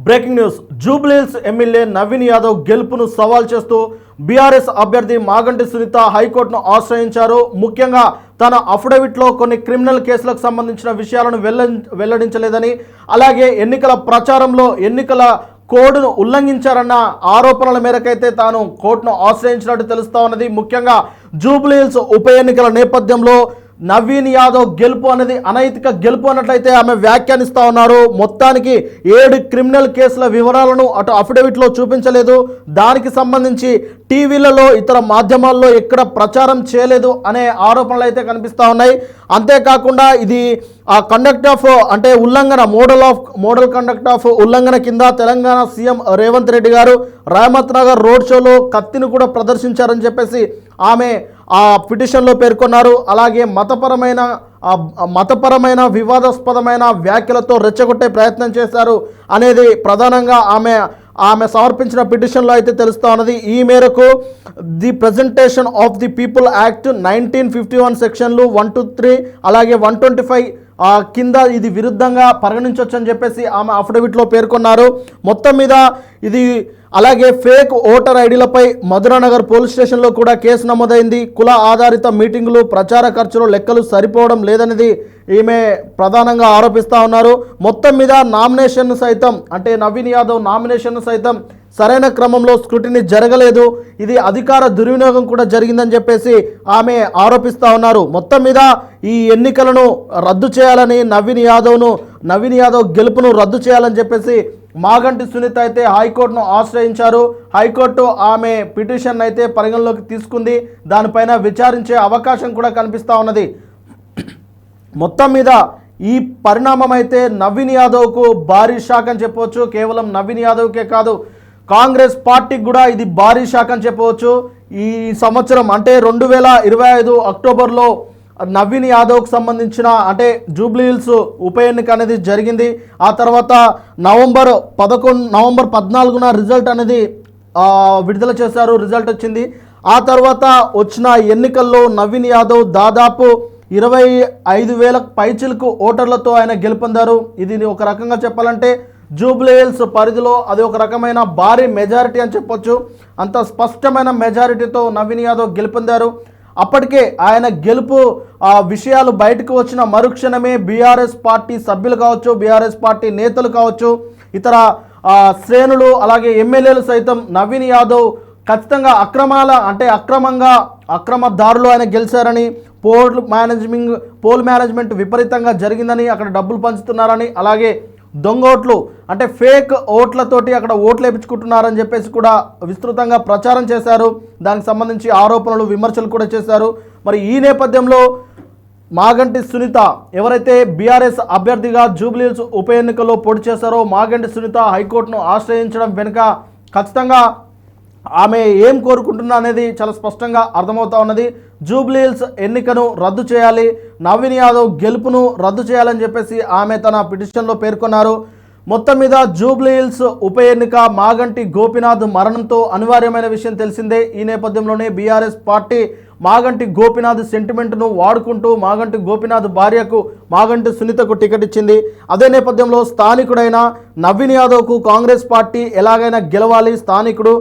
Breaking news. Jubilee Hills MLA Naveen Yadav గెలుపును సవాల్ చేస్తూ బీఆర్ఎస్ అభ్యర్థి మాగంటి సునీత హైకోర్టును ఆశ్రయించారు. ముఖ్యంగా తన అఫిడవిట్లో కొన్ని క్రిమినల్ కేసులకు సంబంధించిన విషయాలను వెల్లడించలేదని, అలాగే ఎన్నికల ప్రచారంలో ఎన్నికల కోడ్ను ఉల్లంఘించారన్న ఆరోపణల మేరకైతే తాను కోర్టును ఆశ్రయించినట్టు తెలుస్తా ఉన్నది. ముఖ్యంగా జూబ్లీహిల్స్ ఉప ఎన్నికల నేపథ్యంలో నవీన్ యాదవ్ గెలుపు అనేది అనైతిక గెలుపు అన్నట్లయితే ఆమె వ్యాఖ్యానిస్తూ ఉన్నారు. మొత్తానికి 7 క్రిమినల్ కేసుల వివరాలను అటు అఫిడవిట్లో చూపించలేదు, దానికి సంబంధించి టీవీలలో ఇతర మాధ్యమాల్లో ఎక్కడ ప్రచారం చేయలేదు అనే ఆరోపణలు అయితే కనిపిస్తూ ఉన్నాయి. అంతేకాకుండా ఇది కండక్ట్ ఆఫ్ అంటే ఉల్లంఘన మోడల్ కండక్ట్ ఆఫ్ ఉల్లంఘన కింద తెలంగాణ సీఎం రేవంత్ రెడ్డి గారు రామత్ నగర్ రోడ్ షోలో కత్తిని కూడా ప్రదర్శించారని చెప్పేసి ఆమె ఆ పిటిషన్లో పేర్కొన్నారు. అలాగే మతపరమైన వివాదాస్పదమైన వ్యాఖ్యలతో రెచ్చగొట్టే ప్రయత్నం చేశారు అనేది ప్రధానంగా ఆమె సమర్పించిన పిటిషన్లో అయితే తెలుస్తూ ఉన్నది. ఈ మేరకు the presentation of the people act 1951 సెక్షన్లు 1 to 3 అలాగే 125 కింద ఇది విరుద్ధంగా పరిగణించవచ్చు అని చెప్పేసి ఆమె అఫిడవిట్లో పేర్కొన్నారు. మొత్తం మీద ఇది అలాగే ఫేక్ ఓటర్ ఐడీలపై మధురానగర్ పోలీస్ స్టేషన్లో కూడా కేసు నమోదైంది. కుల ఆధారిత మీటింగులు, ప్రచార ఖర్చులు లెక్కలు సరిపోవడం లేదనేది ఈమె ప్రధానంగా ఆరోపిస్తూ ఉన్నారు. మొత్తం మీద నామినేషన్ సైతం అంటే నవీన్ యాదవ్ నామినేషన్ సైతం సరైన క్రమంలో స్క్రూటినీ జరగలేదు, ఇది అధికార దుర్వినియోగం కూడా జరిగిందని చెప్పేసి ఆమె ఆరోపిస్తూ ఉన్నారు. మొత్తం మీద ఈ ఎన్నికలను రద్దు చేయాలని నవీన్ యాదవ్ గెలుపును రద్దు చేయాలని చెప్పేసి మాగంటి సునీత అయితే హైకోర్టును ఆశ్రయించారు. హైకోర్టు ఆమె పిటిషన్ అయితే పరిగణలోకి తీసుకుంది, దానిపైన విచారించే అవకాశం కూడా కనిపిస్తూ ఉన్నది. మొత్తం మీద ఈ పరిణామం అయితే నవీన్ యాదవ్కు భారీ షాక్ అని చెప్పవచ్చు. కేవలం నవీన్ యాదవ్కే కాదు, కాంగ్రెస్ పార్టీకి కూడా ఇది భారీ షాక్ అని చెప్పవచ్చు. ఈ సంవత్సరం అంటే 2025 అక్టోబర్లో నవీన్ యాదవ్కి సంబంధించిన అంటే జూబ్లీహిల్స్ ఉప ఎన్నిక అనేది జరిగింది. ఆ తర్వాత నవంబర్ 14న రిజల్ట్ అనేది విడుదల చేశారు, రిజల్ట్ వచ్చింది. ఆ తర్వాత వచ్చిన ఎన్నికల్లో నవీన్ యాదవ్ దాదాపు 25,000 పైచిలకు ఓటర్లతో ఆయన గెలుపొందారు. ఇది ఒక రకంగా చెప్పాలంటే జూబ్లీహిల్స్ పరిధిలో అది ఒక రకమైన భారీ మెజారిటీ అని చెప్పొచ్చు. అంత స్పష్టమైన మెజారిటీతో నవీన్ యాదవ్ గెలుపొందారు. అప్పటికే ఆయన గెలుపు విషయాలు బయటకు వచ్చిన మరుక్షణమే బీఆర్ఎస్ పార్టీ సభ్యులు కావచ్చు, బీఆర్ఎస్ పార్టీ నేతలు కావచ్చు, ఇతర శ్రేణులు అలాగే ఎమ్మెల్యేలు సైతం నవీన్ యాదవ్ ఖచ్చితంగా అక్రమ దారులు ఆయన గెలిచారని, పోల్ మేనేజ్మెంట్ విపరీతంగా జరిగిందని, అక్కడ డబ్బులు పంచుతున్నారని, అలాగే దొంగ ఓట్లు అంటే ఫేక్ ఓట్లతోటి అక్కడ ఓట్లు వేయించుకుంటున్నారని చెప్పేసి కూడా విస్తృతంగా ప్రచారం చేశారు. దానికి సంబంధించి ఆరోపణలు, విమర్శలు కూడా చేశారు. మరి ఈ నేపథ్యంలో మాగంటి సునీత ఎవరైతే బీఆర్ఎస్ అభ్యర్థిగా జూబ్లీహిల్స్ ఉప ఎన్నికల్లో పోటీ చేశారో మాగంటి సునీత హైకోర్టును ఆశ్రయించడం వెనుక ఖచ్చితంగా ఆమె ఏం కోరుకుంటున్నా అనేది చాలా స్పష్టంగా అర్థమవుతా ఉన్నది. జూబ్లీహిల్స్ ఎన్నికను రద్దు చేయాలి, నవీన్ యాదవ్ గెలుపును రద్దు చేయాలని చెప్పేసి ఆమె తన పిటిషన్లో పేర్కొన్నారు. మొత్తం మీద జూబ్లీహిల్స్ ఉప ఎన్నిక మాగంటి గోపీనాథ్ మరణంతో అనివార్యమైన విషయం తెలిసిందే. ఈ నేపథ్యంలోనే బీఆర్ఎస్ పార్టీ మాగంటి గోపీనాథ్ సెంటిమెంట్ను వాడుకుంటూ మాగంటి గోపీనాథ్ భార్యకు మాగంటి సునీతకు టికెట్ ఇచ్చింది. అదే నేపథ్యంలో స్థానికుడైన నవీన్ యాదవ్కు కాంగ్రెస్ పార్టీ ఎలాగైనా గెలవాలి, స్థానికుడు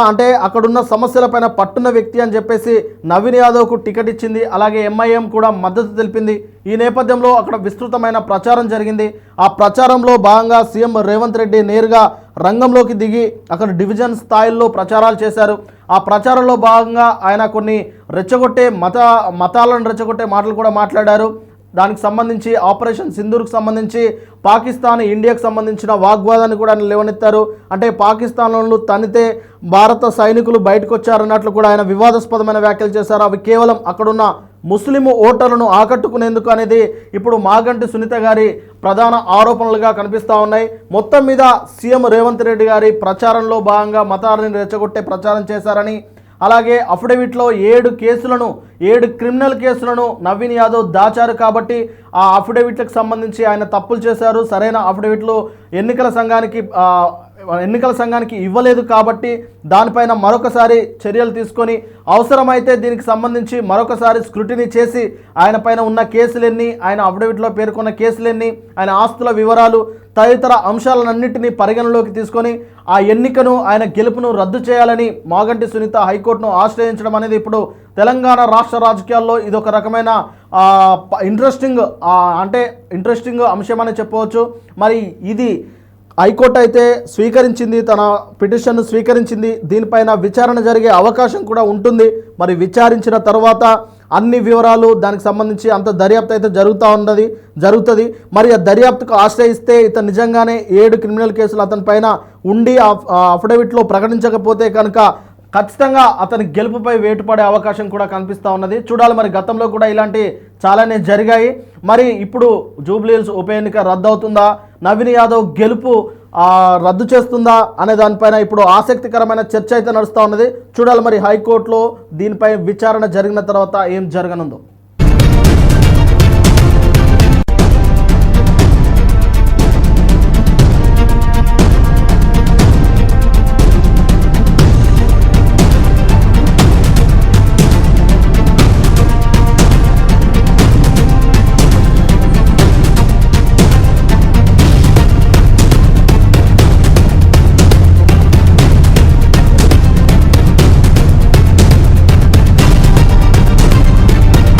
అంటే అక్కడున్న సమస్యలపైన పట్టున్న వ్యక్తి అని చెప్పేసి నవీన్ యాదవ్కు టికెట్ ఇచ్చింది. అలాగే ఎంఐఎం కూడా మద్దతు తెలిపింది. ఈ నేపథ్యంలో అక్కడ విస్తృతమైన ప్రచారం జరిగింది. ఆ ప్రచారంలో భాగంగా సీఎం రేవంత్ రెడ్డి నేరుగా రంగంలోకి దిగి అక్కడ డివిజన్ స్థాయిల్లో ప్రచారాలు చేశారు. ఆ ప్రచారంలో భాగంగా ఆయన కొన్ని మతాలను రెచ్చగొట్టే మాటలు కూడా మాట్లాడారు. దానికి సంబంధించి ఆపరేషన్ సింధూర్కు సంబంధించి పాకిస్తాన్ ఇండియాకు సంబంధించిన వాగ్వాదాన్ని కూడా ఆయన లేవనెత్తారు. అంటే పాకిస్తాన్లో తనితే భారత సైనికులు బయటకు వచ్చారన్నట్లు కూడా ఆయన వివాదాస్పదమైన వ్యాఖ్యలు చేశారు. అవి కేవలం అక్కడున్న ముస్లిం ఓటర్లను ఆకట్టుకునేందుకు అనేది ఇప్పుడు మాగంటి సునీత గారి ప్రధాన ఆరోపణలుగా కనిపిస్తూ ఉన్నాయి. మొత్తం మీద సీఎం రేవంత్ రెడ్డి గారి ప్రచారంలో భాగంగా మతాలను రెచ్చగొట్టే ప్రచారం చేశారని, అలాగే అఫిడవిట్లో 7 క్రిమినల్ కేసులను నవీన్ యాదవ్ దాచారు కాబట్టి ఆ అఫిడవిట్లకు సంబంధించి ఆయన తప్పులు చేశారు. సరైన అఫిడవిట్లు ఎన్నికల సంఘానికి ఇవ్వలేదు కాబట్టి దానిపైన మరొకసారి చర్యలు తీసుకొని అవసరమైతే దీనికి సంబంధించి మరొకసారి స్క్రూటినీ చేసి ఆయన పైన ఉన్న కేసులెన్ని, ఆయన అఫిడవిట్లో పేర్కొన్న కేసులెన్ని, ఆయన ఆస్తుల వివరాలు, తదితర అంశాలన్నింటినీ పరిగణలోకి తీసుకొని ఆ ఎన్నికను ఆయన గెలుపును రద్దు చేయాలని మాగంటి సునీత హైకోర్టును ఆశ్రయించడం అనేది ఇప్పుడు తెలంగాణ రాష్ట్ర రాజకీయాల్లో ఇది ఒక రకమైన ఇంట్రెస్టింగ్ అంశం అని చెప్పవచ్చు. మరి ఇది హైకోర్టు అయితే స్వీకరించింది, తన పిటిషన్ను స్వీకరించింది. దీనిపైన విచారణ జరిగే అవకాశం కూడా ఉంటుంది. మరి విచారించిన తర్వాత అన్ని వివరాలు దానికి సంబంధించి అంత దర్యాప్తు అయితే జరుగుతుంది. మరి ఆ దర్యాప్తుకు ఆశ్రయిస్తే ఇతను నిజంగానే 7 క్రిమినల్ కేసులు అతని పైన ఉండి అఫిడవిట్లో ప్రకటించకపోతే కనుక ఖచ్చితంగా అతని గెలుపుపై వేటుపడే అవకాశం కూడా కనిపిస్తూ ఉన్నది. చూడాలి, మరి గతంలో కూడా ఇలాంటి చాలానే జరిగాయి. మరి ఇప్పుడు జూబ్లీహిల్స్ ఉప ఎన్నిక రద్దు అవుతుందా, నవీన్ యాదవ్ గెలుపు రద్దు చేస్తుందా అనే దానిపైన ఇప్పుడు ఆసక్తికరమైన చర్చ అయితే నడుస్తూ ఉన్నది. చూడాలి మరి హైకోర్టులో దీనిపై విచారణ జరిగిన తర్వాత ఏం జరగనుందో.